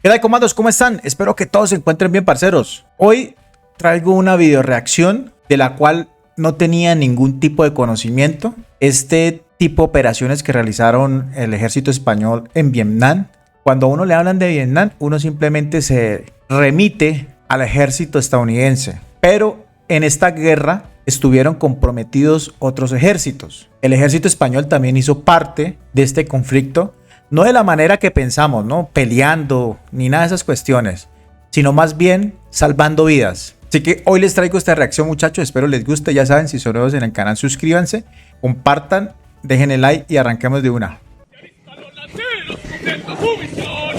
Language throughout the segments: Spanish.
¿Qué tal, comandos? ¿Cómo están? Espero que todos se encuentren bien, parceros. Hoy traigo una video reacción de la cual no tenía ningún tipo de conocimiento. Este tipo de operaciones que realizaron el ejército español en Vietnam. Cuando a uno le hablan de Vietnam, uno simplemente se remite al ejército estadounidense. Pero en esta guerra estuvieron comprometidos otros ejércitos. El ejército español también hizo parte de este conflicto. No de la manera que pensamos, ¿no? Peleando, ni nada de esas cuestiones, sino más bien salvando vidas. Así que hoy les traigo esta reacción, muchachos. Espero les guste. Ya saben, si son nuevos en el canal, suscríbanse, compartan, dejen el like y arranquemos de una.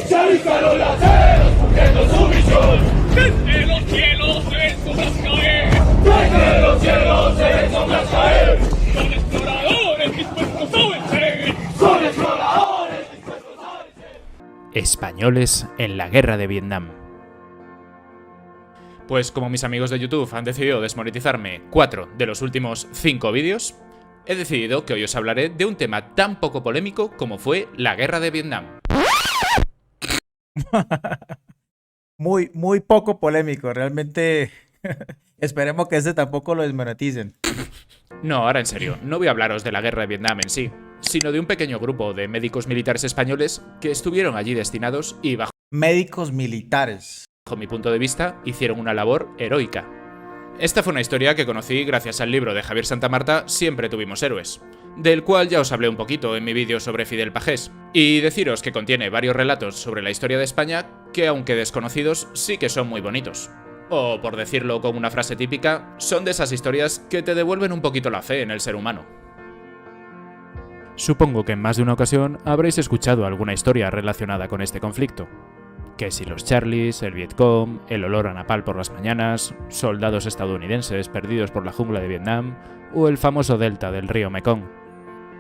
¡Ya los laceros cumpliendo su misión! ¡Desde los cielos se ven sombras caer! ¡Desde los cielos se ven sombras caer! ¡Son exploradores dispuestos a vencer! ¡Son exploradores dispuestos a vencer! Españoles en la guerra de Vietnam. Pues como mis amigos de YouTube han decidido desmonetizarme 4 de los últimos 5 vídeos, he decidido que hoy os hablaré de un tema tan poco polémico como fue la guerra de Vietnam. Muy poco polémico, realmente. Esperemos que este tampoco lo desmoneticen. No, ahora en serio, no voy a hablaros de la guerra de Vietnam en sí, sino de un pequeño grupo de médicos militares españoles que estuvieron allí destinados y bajo Médicos militares. mi punto de vista hicieron una labor heroica. Esta fue una historia que conocí gracias al libro de Javier Santamarta Siempre tuvimos héroes, del cual ya os hablé un poquito en mi vídeo sobre Fidel Pagés, y deciros que contiene varios relatos sobre la historia de España que, aunque desconocidos, sí que son muy bonitos. O, por decirlo con una frase típica, son de esas historias que te devuelven un poquito la fe en el ser humano. Supongo que en más de una ocasión habréis escuchado alguna historia relacionada con este conflicto. Que si los Charlies, el Vietcong, el olor a napalm por las mañanas, soldados estadounidenses perdidos por la jungla de Vietnam o el famoso delta del río Mekong.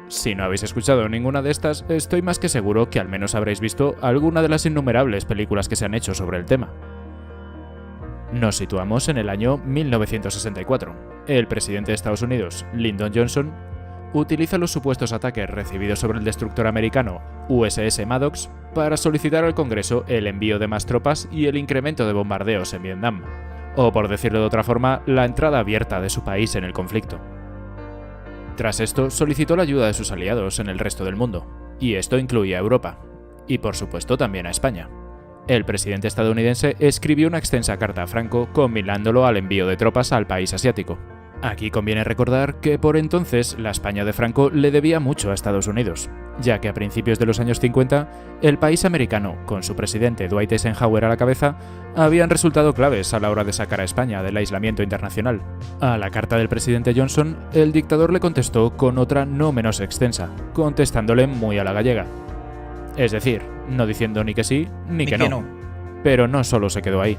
Si no habéis escuchado ninguna de estas, estoy más que seguro que al menos habréis visto alguna de las innumerables películas que se han hecho sobre el tema. Nos situamos en el año 1964. El presidente de Estados Unidos, Lyndon Johnson, utiliza los supuestos ataques recibidos sobre el destructor americano USS Maddox para solicitar al Congreso el envío de más tropas y el incremento de bombardeos en Vietnam, o por decirlo de otra forma, la entrada abierta de su país en el conflicto. Tras esto, solicitó la ayuda de sus aliados en el resto del mundo, y esto incluía a Europa, y por supuesto también a España. El presidente estadounidense escribió una extensa carta a Franco convinándolo al envío de tropas al país asiático. Aquí conviene recordar que por entonces la España de Franco le debía mucho a Estados Unidos, ya que a principios de los años 50, el país americano, con su presidente Dwight Eisenhower a la cabeza, habían resultado claves a la hora de sacar a España del aislamiento internacional. A la carta del presidente Johnson, el dictador le contestó con otra no menos extensa, contestándole muy a la gallega. Es decir, no diciendo ni que sí ni que no. Pero no solo se quedó ahí.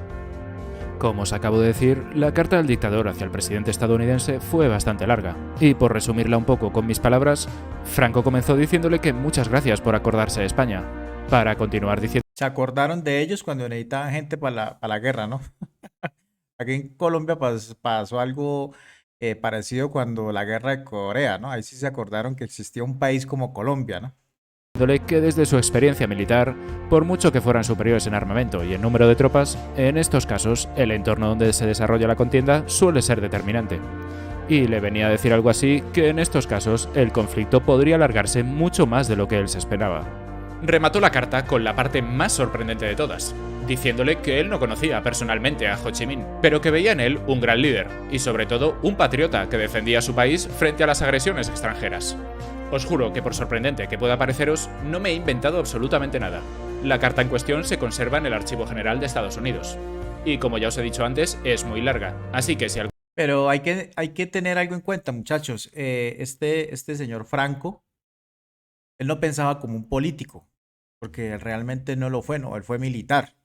Como os acabo de decir, la carta del dictador hacia el presidente estadounidense fue bastante larga, y por resumirla un poco con mis palabras, Franco comenzó diciéndole que muchas gracias por acordarse de España, para continuar diciendo... Se acordaron de ellos cuando necesitaban gente para la guerra, ¿no? Aquí en Colombia pasó algo parecido cuando la guerra de Corea, ¿no? Ahí sí se acordaron que existía un país como Colombia, ¿no? Que desde su experiencia militar, por mucho que fueran superiores en armamento y en número de tropas, en estos casos el entorno donde se desarrolla la contienda suele ser determinante. Y le venía a decir algo así que en estos casos el conflicto podría alargarse mucho más de lo que él se esperaba. Remató la carta con la parte más sorprendente de todas, diciéndole que él no conocía personalmente a Ho Chi Minh, pero que veía en él un gran líder y sobre todo un patriota que defendía a su país frente a las agresiones extranjeras. Os juro que por sorprendente que pueda pareceros, no me he inventado absolutamente nada. La carta en cuestión se conserva en el Archivo General de Estados Unidos. Y como ya os he dicho antes, es muy larga, así que si algo... Pero hay que tener algo en cuenta, muchachos. Este señor Franco, él no pensaba como un político, porque realmente no lo fue, no, él fue militar.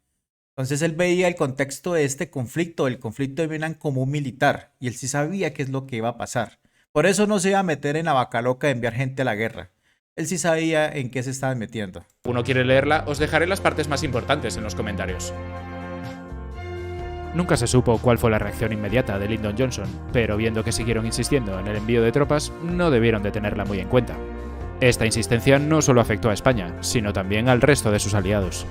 Entonces él veía el contexto de este conflicto, el conflicto de Vietnam, como un militar, y él sí sabía qué es lo que iba a pasar. Por eso no se iba a meter en la vaca loca de enviar gente a la guerra. Él sí sabía en qué se estaban metiendo. Si uno quiere leerla, os dejaré las partes más importantes en los comentarios. Nunca se supo cuál fue la reacción inmediata de Lyndon Johnson, pero viendo que siguieron insistiendo en el envío de tropas, no debieron de tenerla muy en cuenta. Esta insistencia no solo afectó a España, sino también al resto de sus aliados.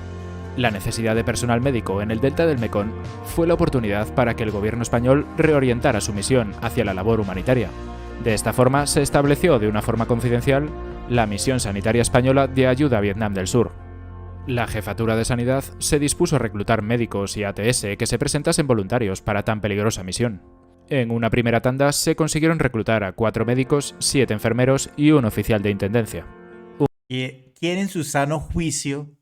La necesidad de personal médico en el delta del Mekong fue la oportunidad para que el gobierno español reorientara su misión hacia la labor humanitaria. De esta forma se estableció de una forma confidencial la Misión Sanitaria Española de Ayuda a Vietnam del Sur. La Jefatura de Sanidad se dispuso a reclutar médicos y ATS que se presentasen voluntarios para tan peligrosa misión. En una primera tanda se consiguieron reclutar a 4 médicos, 7 enfermeros y un oficial de intendencia. ¿Y quién en su sano juicio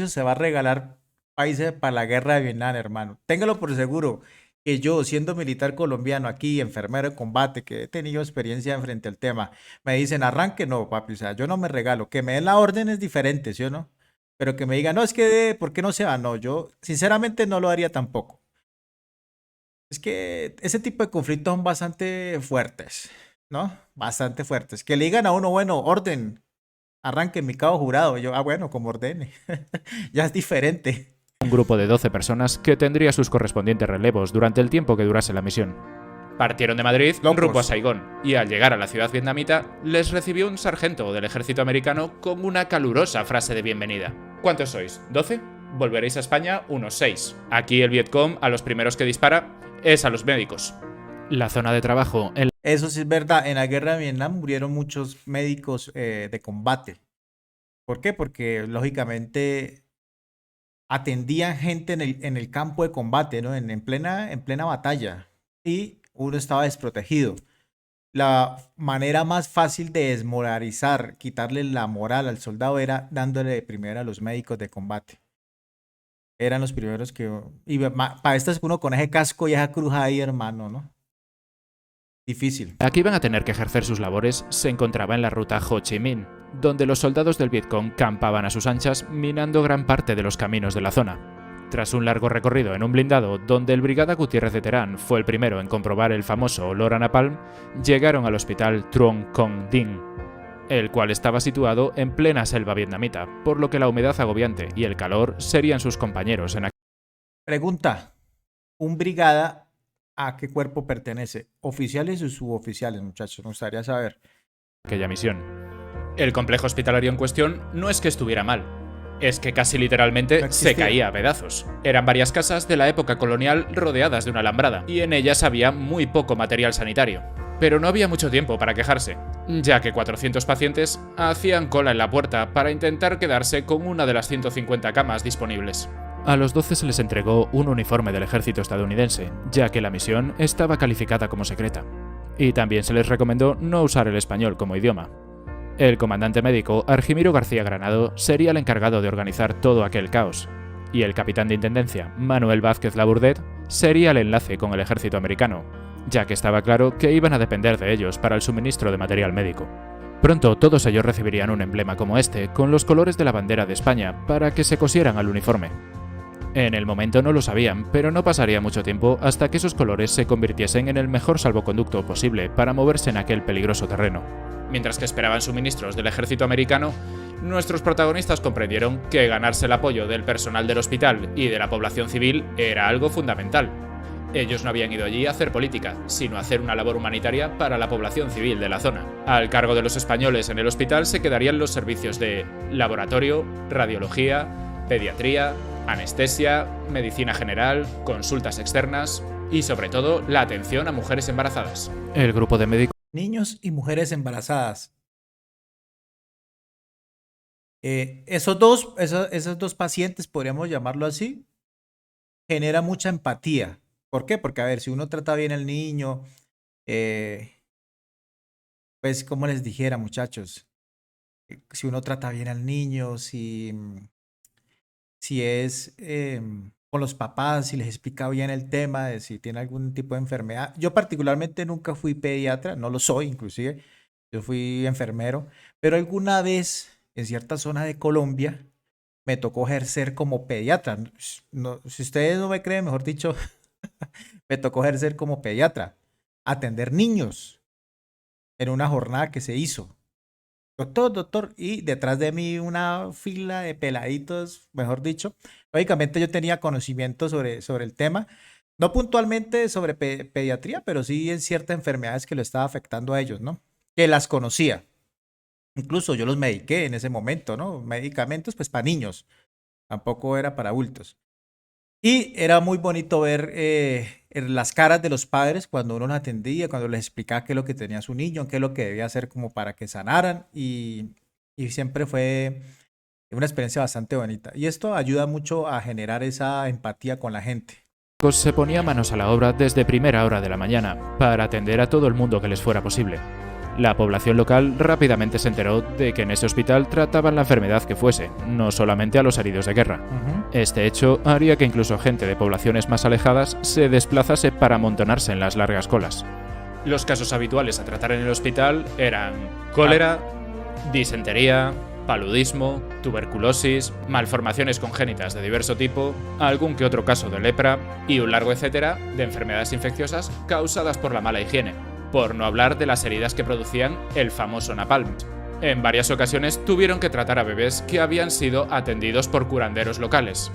se va a regalar países para la guerra de Vietnam, hermano? Téngalo por seguro que yo, siendo militar colombiano aquí, enfermero de combate, que he tenido experiencia frente al tema, me dicen arranque, no, papi, o sea, yo no me regalo. Que me den la orden es diferente, ¿sí o no? Pero que me digan, no, es que, ¿por qué no se va? No, yo sinceramente no lo haría tampoco. Es que ese tipo de conflictos son bastante fuertes, ¿no? Bastante fuertes. Que le digan a uno, bueno, orden, arranque mi cabo jurado. Y yo, bueno, como ordene. Ya es diferente. Un grupo de 12 personas que tendría sus correspondientes relevos durante el tiempo que durase la misión. Partieron de Madrid rumbo a Saigón, y al llegar a la ciudad vietnamita, les recibió un sargento del ejército americano con una calurosa frase de bienvenida. ¿Cuántos sois? ¿12? Volveréis a España unos 6. Aquí el Vietcong a los primeros que dispara es a los médicos. La zona de trabajo en Eso sí es verdad, en la guerra de Vietnam murieron muchos médicos de combate. ¿Por qué? Porque lógicamente atendían gente en el campo de combate, ¿no? En plena batalla. Y uno estaba desprotegido. La manera más fácil de desmoralizar, quitarle la moral al soldado era dándole primero a los médicos de combate. Eran los primeros que... Y para estas uno con ese casco y esa cruz ahí, hermano, ¿no? Difícil. Aquí iban a tener que ejercer sus labores se encontraba en la ruta Ho Chi Minh, donde los soldados del Vietcong campaban a sus anchas minando gran parte de los caminos de la zona. Tras un largo recorrido en un blindado, donde el Brigada Gutiérrez de Terán fue el primero en comprobar el famoso olor a napalm, llegaron al hospital Truong Con Dinh, el cual estaba situado en plena selva vietnamita, por lo que la humedad agobiante y el calor serían sus compañeros en Pregunta, ¿un brigada a qué cuerpo pertenece? ¿Oficiales o suboficiales, muchachos? Me gustaría saber. aquella misión. El complejo hospitalario en cuestión no es que estuviera mal, es que casi literalmente se caía a pedazos. Eran varias casas de la época colonial rodeadas de una alambrada, y en ellas había muy poco material sanitario. Pero no había mucho tiempo para quejarse, ya que 400 pacientes hacían cola en la puerta para intentar quedarse con una de las 150 camas disponibles. A los 12 se les entregó un uniforme del ejército estadounidense, ya que la misión estaba calificada como secreta. Y también se les recomendó no usar el español como idioma. El comandante médico Argimiro García Granado sería el encargado de organizar todo aquel caos, y el capitán de intendencia, Manuel Vázquez Labourdet, sería el enlace con el ejército americano, ya que estaba claro que iban a depender de ellos para el suministro de material médico. Pronto todos ellos recibirían un emblema como este, con los colores de la bandera de España, para que se cosieran al uniforme. En el momento no lo sabían, pero no pasaría mucho tiempo hasta que esos colores se convirtiesen en el mejor salvoconducto posible para moverse en aquel peligroso terreno. Mientras que esperaban suministros del ejército americano, nuestros protagonistas comprendieron que ganarse el apoyo del personal del hospital y de la población civil era algo fundamental. Ellos no habían ido allí a hacer política, sino a hacer una labor humanitaria para la población civil de la zona. Al cargo de los españoles en el hospital se quedarían los servicios de laboratorio, radiología, pediatría, anestesia, medicina general, consultas externas y, sobre todo, la atención a mujeres embarazadas. El grupo de médicos... Niños y mujeres embarazadas. Esos dos pacientes, podríamos llamarlo así, genera mucha empatía. ¿Por qué? Porque, a ver, si uno trata bien al niño, pues, como les dijera, muchachos, si uno trata bien al niño, si es con los papás, si les explica bien el tema de si tiene algún tipo de enfermedad. Yo particularmente nunca fui pediatra, no lo soy inclusive, yo fui enfermero, pero alguna vez en cierta zona de Colombia me tocó ejercer como pediatra. No, si ustedes no me creen, mejor dicho, me tocó ejercer como pediatra, atender niños en una jornada que se hizo. Doctor, doctor, y detrás de mí una fila de peladitos, mejor dicho. Lógicamente yo tenía conocimiento sobre el tema, no puntualmente sobre pediatría, pero sí en ciertas enfermedades que lo estaba afectando a ellos, ¿no? Que las conocía. Incluso yo los mediqué en ese momento, ¿no? Medicamentos pues para niños, tampoco era para adultos. Y era muy bonito ver las caras de los padres cuando uno los atendía, cuando les explicaba qué es lo que tenía su niño, qué es lo que debía hacer como para que sanaran. Y siempre fue una experiencia bastante bonita. Y esto ayuda mucho a generar esa empatía con la gente. Se ponía manos a la obra desde primera hora de la mañana para atender a todo el mundo que les fuera posible. La población local rápidamente se enteró de que en ese hospital trataban la enfermedad que fuese, no solamente a los heridos de guerra. Este hecho haría que incluso gente de poblaciones más alejadas se desplazase para amontonarse en las largas colas. Los casos habituales a tratar en el hospital eran cólera, disentería, paludismo, tuberculosis, malformaciones congénitas de diverso tipo, algún que otro caso de lepra y un largo etcétera de enfermedades infecciosas causadas por la mala higiene, por no hablar de las heridas que producían el famoso napalm. En varias ocasiones tuvieron que tratar a bebés que habían sido atendidos por curanderos locales.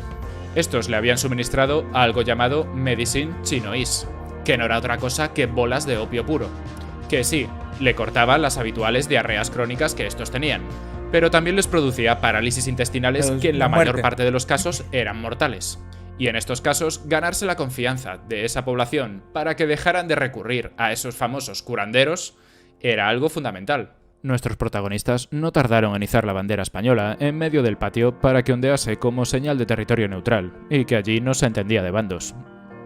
Estos le habían suministrado algo llamado Medicine Chinois, que no era otra cosa que bolas de opio puro, que sí, le cortaban las habituales diarreas crónicas que estos tenían, pero también les producía parálisis intestinales que en la mayor parte de los casos eran mortales. Y en estos casos, ganarse la confianza de esa población para que dejaran de recurrir a esos famosos curanderos era algo fundamental. Nuestros protagonistas no tardaron en izar la bandera española en medio del patio para que ondease como señal de territorio neutral, y que allí no se entendía de bandos.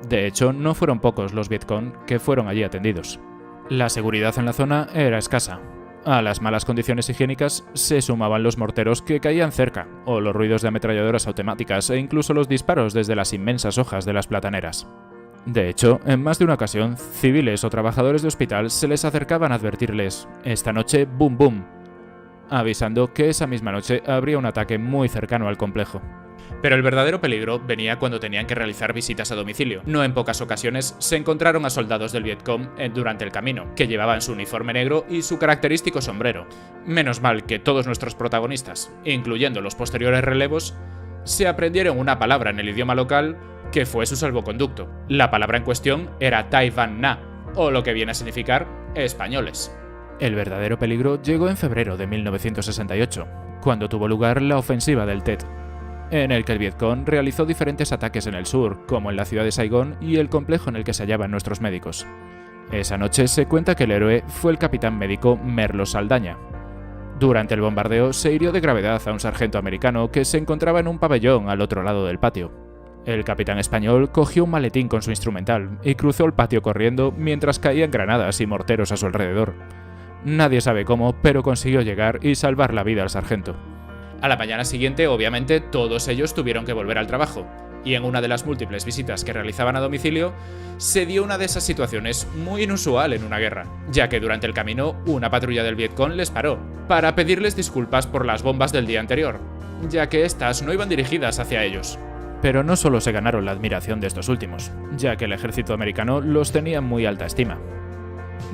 De hecho, no fueron pocos los Vietcong que fueron allí atendidos. La seguridad en la zona era escasa. A las malas condiciones higiénicas se sumaban los morteros que caían cerca, o los ruidos de ametralladoras automáticas e incluso los disparos desde las inmensas hojas de las plataneras. De hecho, en más de una ocasión, civiles o trabajadores de hospital se les acercaban a advertirles «Esta noche, boom boom», avisando que esa misma noche habría un ataque muy cercano al complejo. Pero el verdadero peligro venía cuando tenían que realizar visitas a domicilio. No en pocas ocasiones se encontraron a soldados del Vietcong durante el camino, que llevaban su uniforme negro y su característico sombrero. Menos mal que todos nuestros protagonistas, incluyendo los posteriores relevos, se aprendieron una palabra en el idioma local que fue su salvoconducto. La palabra en cuestión era Tai Van Na, o lo que viene a significar españoles. El verdadero peligro llegó en febrero de 1968, cuando tuvo lugar la ofensiva del Tet, en el que el Vietcong realizó diferentes ataques en el sur, como en la ciudad de Saigón y el complejo en el que se hallaban nuestros médicos. Esa noche se cuenta que el héroe fue el capitán médico Merlo Saldaña. Durante el bombardeo se hirió de gravedad a un sargento americano que se encontraba en un pabellón al otro lado del patio. El capitán español cogió un maletín con su instrumental y cruzó el patio corriendo mientras caían granadas y morteros a su alrededor. Nadie sabe cómo, pero consiguió llegar y salvar la vida al sargento. A la mañana siguiente, obviamente, todos ellos tuvieron que volver al trabajo, y en una de las múltiples visitas que realizaban a domicilio, se dio una de esas situaciones muy inusual en una guerra, ya que durante el camino una patrulla del Vietcong les paró, para pedirles disculpas por las bombas del día anterior, ya que estas no iban dirigidas hacia ellos. Pero no solo se ganaron la admiración de estos últimos, ya que el ejército americano los tenía en muy alta estima.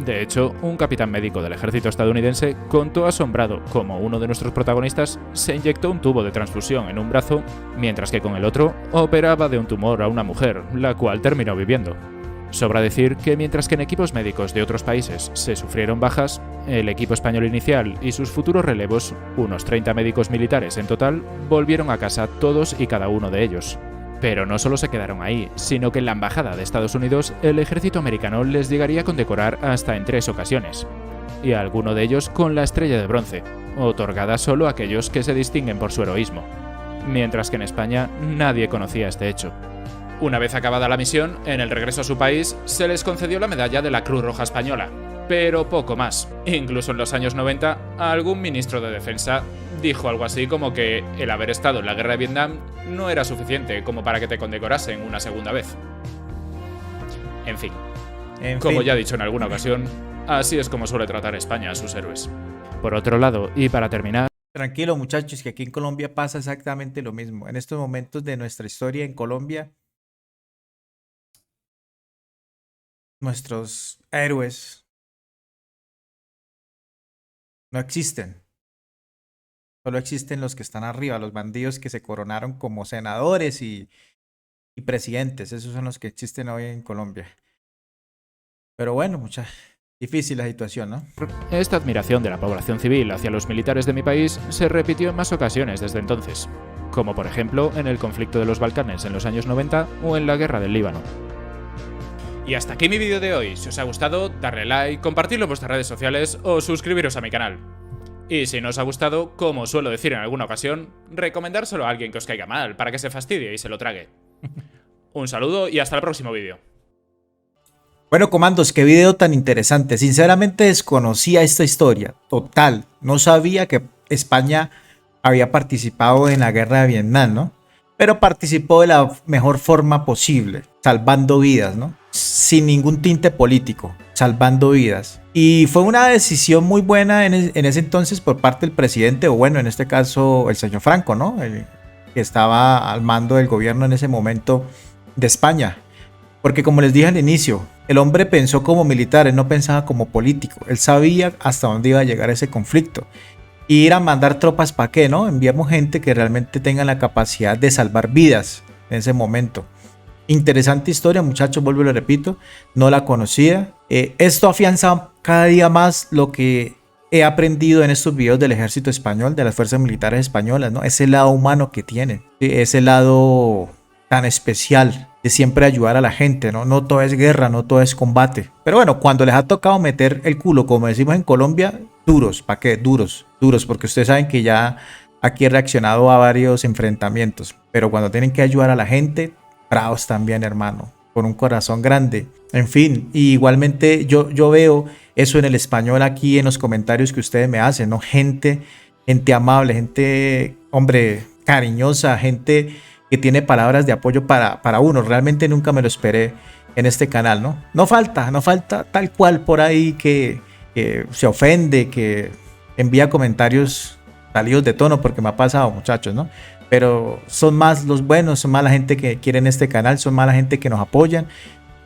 De hecho, un capitán médico del ejército estadounidense contó asombrado cómo uno de nuestros protagonistas se inyectó un tubo de transfusión en un brazo, mientras que con el otro operaba de un tumor a una mujer, la cual terminó viviendo. Sobra decir que mientras que en equipos médicos de otros países se sufrieron bajas, el equipo español inicial y sus futuros relevos, unos 30 médicos militares en total, volvieron a casa todos y cada uno de ellos. Pero no solo se quedaron ahí, sino que en la embajada de Estados Unidos el ejército americano les llegaría a condecorar hasta en 3 ocasiones, y a alguno de ellos con la estrella de bronce, otorgada solo a aquellos que se distinguen por su heroísmo, mientras que en España nadie conocía este hecho. Una vez acabada la misión, en el regreso a su país, se les concedió la medalla de la Cruz Roja Española, pero poco más. Incluso en los años 90, algún ministro de defensa dijo algo así como que el haber estado en la guerra de Vietnam no era suficiente como para que te condecorasen una segunda vez. En fin, como ya he dicho en alguna ocasión, así es como suele tratar España a sus héroes. Por otro lado, y para terminar... Tranquilo, muchachos, que aquí en Colombia pasa exactamente lo mismo. En estos momentos de nuestra historia en Colombia, nuestros héroes no existen. Solo existen los que están arriba, los bandidos que se coronaron como senadores y presidentes. Esos son los que existen hoy en Colombia. Pero bueno, muchachos. Difícil la situación, ¿no? Esta admiración de la población civil hacia los militares de mi país se repitió en más ocasiones desde entonces, como por ejemplo en el conflicto de los Balcanes en los años 90 o en la guerra del Líbano. Y hasta aquí mi vídeo de hoy. Si os ha gustado, darle like, compartirlo en vuestras redes sociales o suscribiros a mi canal. Y si no os ha gustado, como suelo decir en alguna ocasión, recomendárselo a alguien que os caiga mal para que se fastidie y se lo trague. Un saludo y hasta el próximo vídeo. Bueno, comandos, qué video tan interesante. Sinceramente desconocía esta historia. Total. No sabía que España había participado en la guerra de Vietnam, ¿no? Pero participó de la mejor forma posible, salvando vidas, ¿no? Sin ningún tinte político, salvando vidas. Y fue una decisión muy buena en ese entonces por parte del presidente, o bueno, en este caso el señor Franco, ¿no? El que estaba al mando del gobierno en ese momento de España. Porque como les dije al inicio, el hombre pensó como militar, él no pensaba como político. Él sabía hasta dónde iba a llegar ese conflicto. Y ir a mandar tropas para qué, ¿no? Enviamos gente que realmente tenga la capacidad de salvar vidas en ese momento. Interesante historia, muchachos, vuelvo y lo repito, no la conocía. Esto afianza cada día más lo que he aprendido en estos videos del ejército español, de las fuerzas militares españolas, ¿no? Ese lado humano que tienen, ¿sí? Ese lado tan especial de siempre ayudar a la gente, ¿no? No todo es guerra, no todo es combate. Pero bueno, cuando les ha tocado meter el culo, como decimos en Colombia, duros, ¿para qué? Duros, porque ustedes saben que ya aquí he reaccionado a varios enfrentamientos. Pero cuando tienen que ayudar a la gente, bravos también, hermano, con un corazón grande. En fin, y igualmente yo veo eso en el español aquí en los comentarios que ustedes me hacen, ¿no? Gente amable, gente, hombre, cariñosa, gente que tiene palabras de apoyo para uno. Realmente nunca me lo esperé en este canal, ¿no? No falta tal cual por ahí que se ofende, que envía comentarios salidos de tono, porque me ha pasado, muchachos, ¿no? Pero son más los buenos, son más la gente que quieren este canal, son más la gente que nos apoyan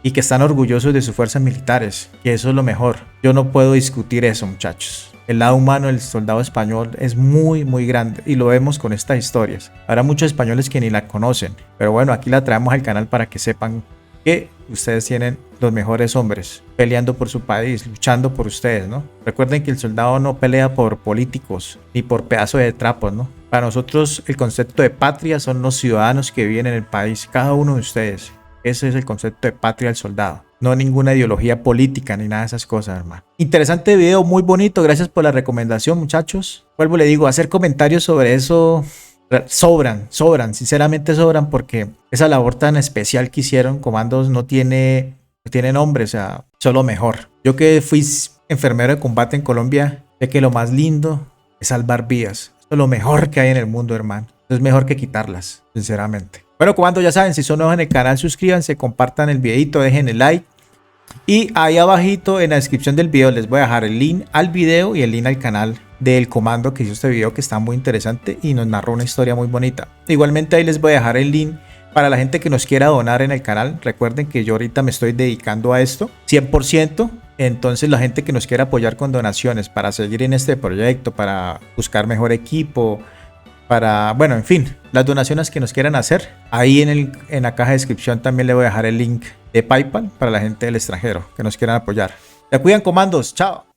y que están orgullosos de sus fuerzas militares, y eso es lo mejor. Yo no puedo discutir eso, muchachos. El lado humano del soldado español es muy, muy grande y lo vemos con estas historias. Habrá muchos españoles que ni la conocen, pero bueno, aquí la traemos al canal para que sepan que ustedes tienen los mejores hombres peleando por su país, luchando por ustedes, ¿no? Recuerden que el soldado no pelea por políticos ni por pedazos de trapos, ¿no? Para nosotros el concepto de patria son los ciudadanos que viven en el país, cada uno de ustedes. Ese es el concepto de patria del soldado. No ninguna ideología política ni nada de esas cosas, hermano. Interesante video, muy bonito. Gracias por la recomendación, muchachos. Vuelvo, le digo, hacer comentarios sobre eso sobran, sinceramente sobran, porque esa labor tan especial que hicieron, comandos, no tiene nombre, o sea, solo mejor. Yo que fui enfermero de combate en Colombia, sé que lo más lindo es salvar vidas. Esto es lo mejor que hay en el mundo, hermano. Es mejor que quitarlas, sinceramente. Bueno, comandos, ya saben, si son nuevos en el canal, suscríbanse, compartan el videito, dejen el like. Y ahí abajito en la descripción del video les voy a dejar el link al video y el link al canal del comando que hizo este video, que está muy interesante y nos narró una historia muy bonita. Igualmente ahí les voy a dejar el link para la gente que nos quiera donar en el canal. Recuerden que yo ahorita me estoy dedicando a esto 100%. Entonces la gente que nos quiera apoyar con donaciones para seguir en este proyecto, para buscar mejor equipo, para, bueno, en fin, las donaciones que nos quieran hacer, ahí en la caja de descripción también le voy a dejar el link de PayPal para la gente del extranjero que nos quieran apoyar. Se cuidan, comandos, chao.